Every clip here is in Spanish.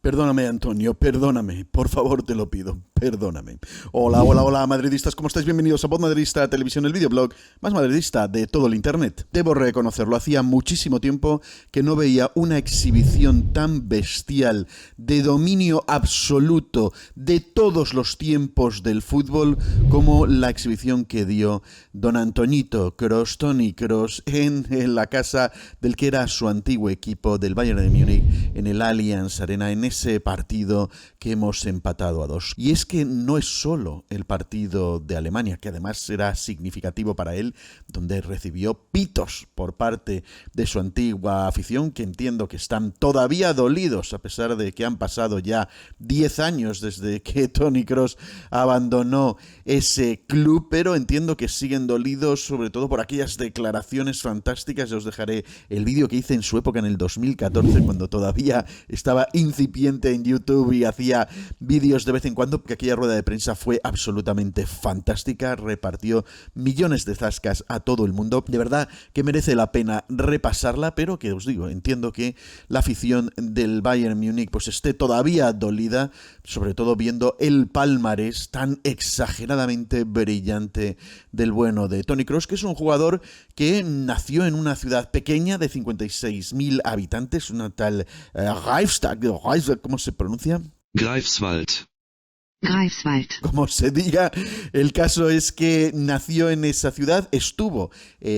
Perdóname, Antonio, perdóname, por favor te lo pido, perdóname. Hola, hola, hola, madridistas, ¿cómo estáis? Bienvenidos a Voz Madridista Televisión, el videoblog más madridista de todo el internet. Debo reconocerlo, hacía muchísimo tiempo que no veía una exhibición tan bestial de dominio absoluto de todos los tiempos del fútbol como la exhibición que dio don Antoñito Kroos, Toni Kroos, en la casa del que era su antiguo equipo del Bayern de Múnich, en el Allianz Arena, en ese partido que hemos empatado a 2. Y es que no es solo el partido de Alemania, que además era significativo para él, donde recibió pitos por parte de su antigua afición, que entiendo que están todavía dolidos, a pesar de que han pasado ya 10 años desde que Toni Kroos abandonó ese club, pero entiendo que siguen dolidos sobre todo por aquellas declaraciones fantásticas. Ya os dejaré el vídeo que hice en su época en el 2014, cuando todavía estaba incipiente en YouTube y hacía vídeos de vez en cuando, porque aquella rueda de prensa fue absolutamente fantástica, repartió millones de zascas a todo el mundo. De verdad que merece la pena repasarla, pero que os digo, entiendo que la afición del Bayern Múnich pues esté todavía dolida, sobre todo viendo el palmarés tan exageradamente brillante del bueno de Toni Kroos, que es un jugador que nació en una ciudad pequeña de 56.000 habitantes, una tal Greifswald, ¿cómo se pronuncia? Greifswald. Greifswald. Como se diga, el caso es que nació en esa ciudad, estuvo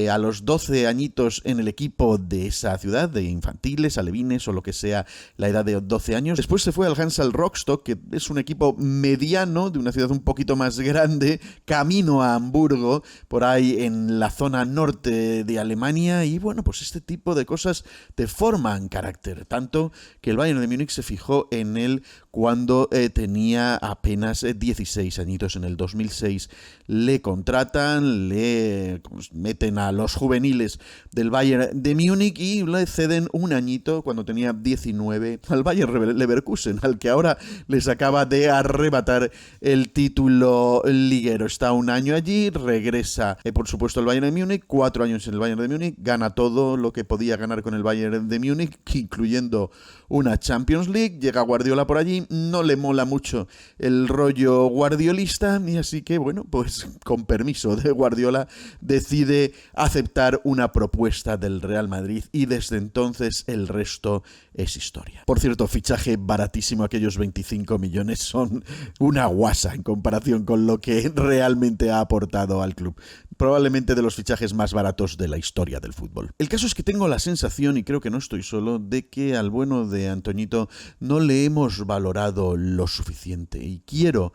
a los 12 añitos en el equipo de esa ciudad, de infantiles, alevines o lo que sea la edad de 12 años. Después se fue al Hansal Rostock, que es un equipo mediano de una ciudad un poquito más grande, camino a Hamburgo, por ahí en la zona norte de Alemania. Y bueno, pues este tipo de cosas te forman carácter, tanto que el Bayern de Múnich se fijó en él cuando tenía apenas 16 añitos. En el 2006 le contratan, le meten a los juveniles del Bayern de Múnich y le ceden un añito cuando tenía 19 al Bayern Leverkusen, al que ahora les acaba de arrebatar el título liguero. Está un año allí, regresa por supuesto al Bayern de Múnich, 4 años en el Bayern de Múnich, gana todo lo que podía ganar con el Bayern de Múnich, incluyendo una Champions League. Llega Guardiola por allí, no le mola mucho el rollo guardiolista y así que, bueno, pues con permiso de Guardiola decide aceptar una propuesta del Real Madrid y desde entonces el resto es historia. Por cierto, fichaje baratísimo, aquellos 25 millones son una guasa en comparación con lo que realmente ha aportado al club. Probablemente de los fichajes más baratos de la historia del fútbol. El caso es que tengo la sensación, y creo que no estoy solo, de que al bueno de Antoñito no le hemos valorado lo suficiente. Y quiero,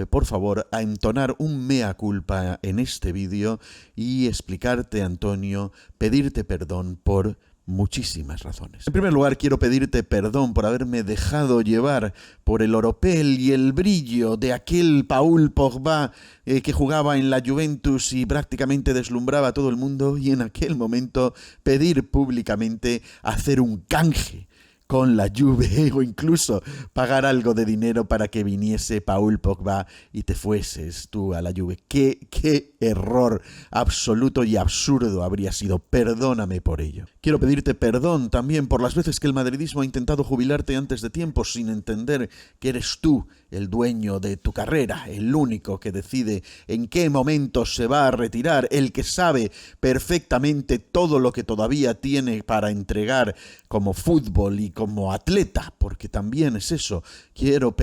por favor, a entonar un mea culpa en este vídeo y explicarte, Antonio, pedirte perdón por muchísimas razones. En primer lugar, quiero pedirte perdón por haberme dejado llevar por el oropel y el brillo de aquel Paul Pogba que jugaba en la Juventus y prácticamente deslumbraba a todo el mundo, y en aquel momento pedir públicamente hacer un canje con la Juve o incluso pagar algo de dinero para que viniese Paul Pogba y te fueses tú a la Juve. ¡Qué error absoluto y absurdo habría sido! Perdóname por ello. Quiero pedirte perdón también por las veces que el madridismo ha intentado jubilarte antes de tiempo sin entender que eres tú el dueño de tu carrera, el único que decide en qué momento se va a retirar, el que sabe perfectamente todo lo que todavía tiene para entregar como fútbol y como atleta, porque también es eso. Quiero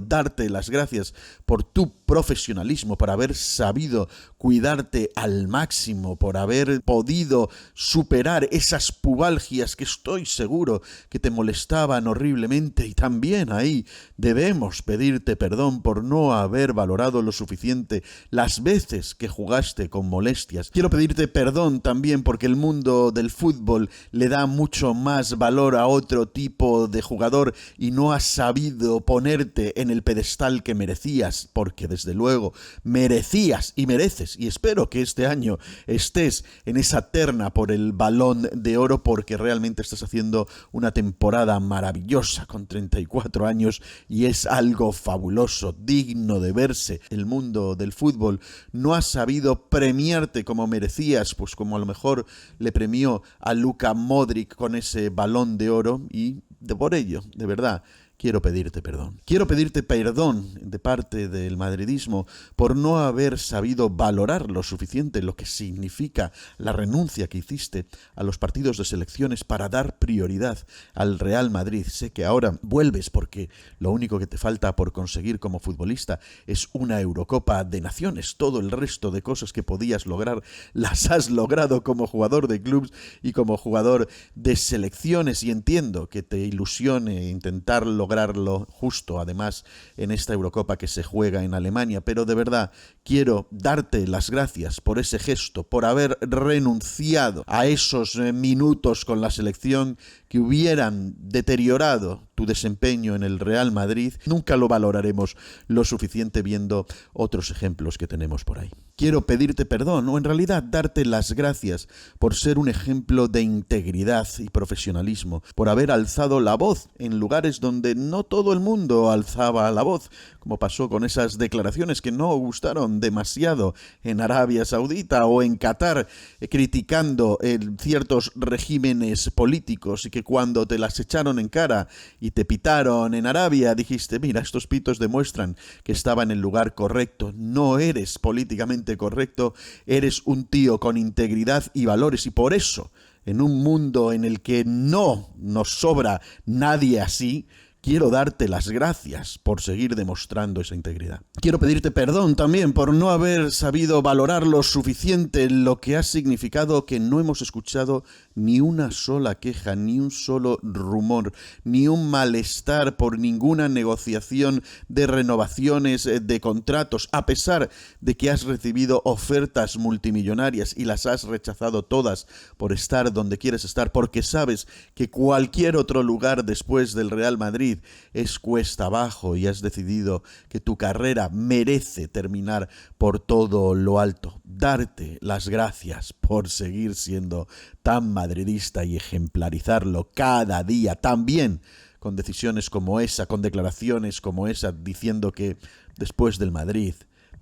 darte las gracias por tu profesionalismo, por haber sabido cuidarte al máximo, por haber podido superar esas pubalgias que estoy seguro que te molestaban horriblemente, y también ahí debemos pedirte perdón por no haber valorado lo suficiente las veces que jugaste con molestias. Quiero pedirte perdón también porque el mundo del fútbol le da mucho más valor a otro tipo de jugador y no has sabido ponerte en el pedestal que merecías, porque desde luego merecías y mereces, y espero que este año estés en esa terna por el Balón de Oro, porque realmente estás haciendo una temporada maravillosa con 34 años y es algo fabuloso, digno de verse. El mundo del fútbol no ha sabido premiarte como merecías, pues como a lo mejor le premió a Luka Modric con ese Balón de Oro, y por ello, de verdad, quiero pedirte perdón. Quiero pedirte perdón de parte del madridismo por no haber sabido valorar lo suficiente lo que significa la renuncia que hiciste a los partidos de selecciones para dar prioridad al Real Madrid. Sé que ahora vuelves porque lo único que te falta por conseguir como futbolista es una Eurocopa de Naciones. Todo el resto de cosas que podías lograr las has logrado como jugador de clubes y como jugador de selecciones, y entiendo que te ilusione intentar lograrlo justo además en esta Eurocopa que se juega en Alemania, pero de verdad quiero darte las gracias por ese gesto, por haber renunciado a esos minutos con la selección que hubieran deteriorado tu desempeño en el Real Madrid. Nunca lo valoraremos lo suficiente viendo otros ejemplos que tenemos por ahí. Quiero pedirte perdón, o en realidad darte las gracias por ser un ejemplo de integridad y profesionalismo, por haber alzado la voz en lugares donde no todo el mundo alzaba la voz, como pasó con esas declaraciones que no gustaron demasiado en Arabia Saudita o en Qatar, criticando ciertos regímenes políticos, y que cuando te las echaron en cara y te pitaron en Arabia, dijiste, mira, estos pitos demuestran que estaba en el lugar correcto. No eres políticamente correcto, eres un tío con integridad y valores, y por eso, en un mundo en el que no nos sobra nadie así, quiero darte las gracias por seguir demostrando esa integridad. Quiero pedirte perdón también por no haber sabido valorar lo suficiente lo que ha significado que no hemos escuchado ni una sola queja, ni un solo rumor, ni un malestar por ninguna negociación de renovaciones de contratos, a pesar de que has recibido ofertas multimillonarias y las has rechazado todas por estar donde quieres estar, porque sabes que cualquier otro lugar después del Real Madrid es cuesta abajo, y has decidido que tu carrera merece terminar por todo lo alto. Darte las gracias por seguir siendo tan madridista y ejemplarizarlo cada día, también con decisiones como esa, con declaraciones como esa, diciendo que después del Madrid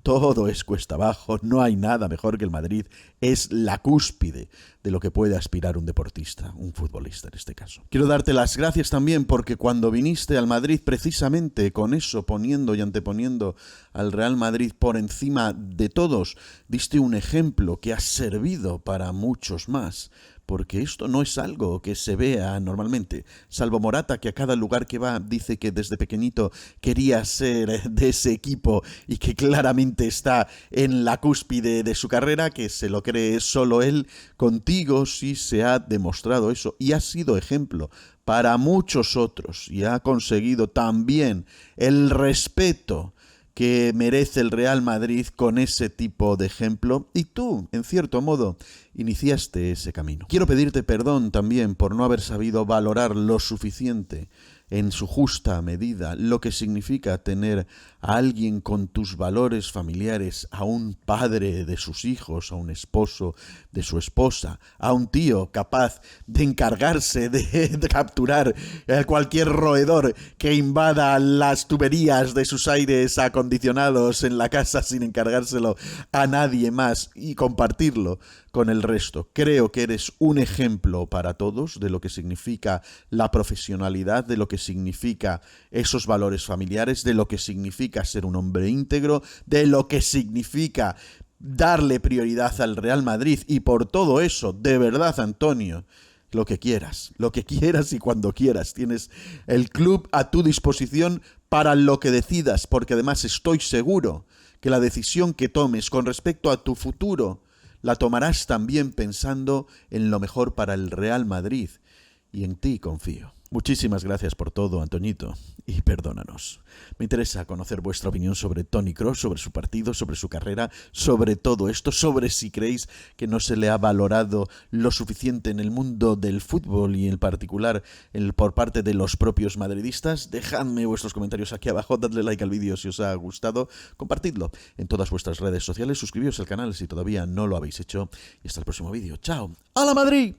todo es cuesta abajo, no hay nada mejor que el Madrid, es la cúspide de lo que puede aspirar un deportista, un futbolista en este caso. Quiero darte las gracias también porque cuando viniste al Madrid, precisamente con eso, poniendo y anteponiendo al Real Madrid por encima de todos, diste un ejemplo que ha servido para muchos más. Porque esto no es algo que se vea normalmente, salvo Morata, que a cada lugar que va dice que desde pequeñito quería ser de ese equipo y que claramente está en la cúspide de su carrera, que se lo cree solo él. Contigo sí se ha demostrado eso y ha sido ejemplo para muchos otros, y ha conseguido también el respeto que merece el Real Madrid con ese tipo de ejemplo, y tú, en cierto modo, iniciaste ese camino. Quiero pedirte perdón también por no haber sabido valorar lo suficiente en su justa medida lo que significa tener a alguien con tus valores familiares, a un padre de sus hijos, a un esposo de su esposa, a un tío capaz de encargarse de capturar cualquier roedor que invada las tuberías de sus aires acondicionados en la casa sin encargárselo a nadie más, y compartirlo con el resto. Creo que eres un ejemplo para todos de lo que significa la profesionalidad, de lo que significa esos valores familiares, de lo que significa ser un hombre íntegro, de lo que significa darle prioridad al Real Madrid, y por todo eso, de verdad, Antonio, lo que quieras y cuando quieras. Tienes el club a tu disposición para lo que decidas, porque además estoy seguro que la decisión que tomes con respecto a tu futuro la tomarás también pensando en lo mejor para el Real Madrid, y en ti confío. Muchísimas gracias por todo, Antoñito, y perdónanos. Me interesa conocer vuestra opinión sobre Toni Kroos, sobre su partido, sobre su carrera, sobre todo esto, sobre si creéis que no se le ha valorado lo suficiente en el mundo del fútbol y en particular por parte de los propios madridistas. Dejadme vuestros comentarios aquí abajo, dadle like al vídeo si os ha gustado, compartidlo en todas vuestras redes sociales, suscribíos al canal si todavía no lo habéis hecho, y hasta el próximo vídeo. ¡Chao! ¡A la Madrid!